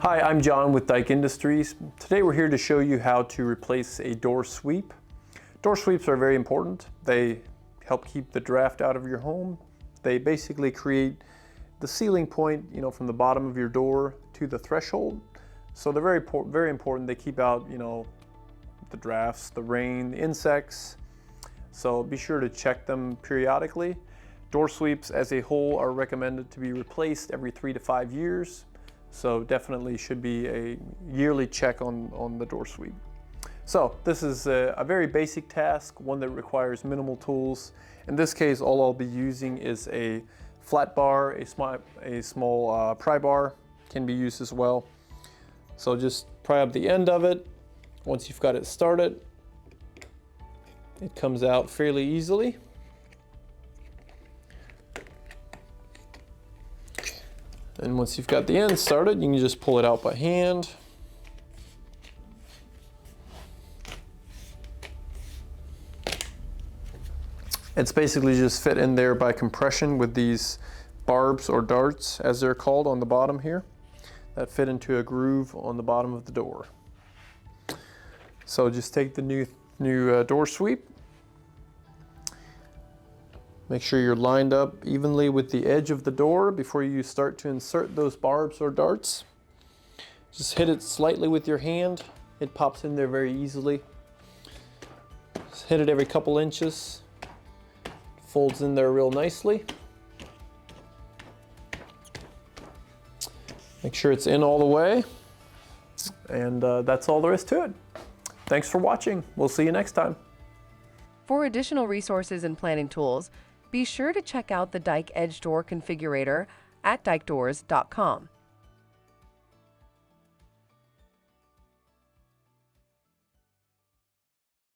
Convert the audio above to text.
Hi, I'm John with Dyke Industries. Today we're here to show you how to replace a door sweep. Door sweeps are very important. They help keep the draft out of your home. They basically create the ceiling point, from the bottom of your door to the threshold. So they're very important. They keep out, the drafts, the rain, the insects. So be sure to check them periodically. Door sweeps as a whole are recommended to be replaced every 3 to 5 years. So definitely should be a yearly check on the door sweep. So this is a very basic task, one that requires minimal tools. In this case, all I'll be using is a flat bar, a small pry bar can be used as well. So just pry up the end of it. Once you've got it started, it comes out fairly easily. And once you've got the end started, you can just pull it out by hand. It's basically just fit in there by compression with these barbs or darts, as they're called, on the bottom here, that fit into a groove on the bottom of the door. So just take the new door sweep. Make sure you're lined up evenly with the edge of the door before you start to insert those barbs or darts. Just hit it slightly with your hand. It pops in there very easily. Just hit it every couple inches. Folds in there real nicely. Make sure it's in all the way. And that's all there is to it. Thanks for watching. We'll see you next time. For additional resources and planning tools, be sure to check out the Dyke Edge Door Configurator at dykedoors.com.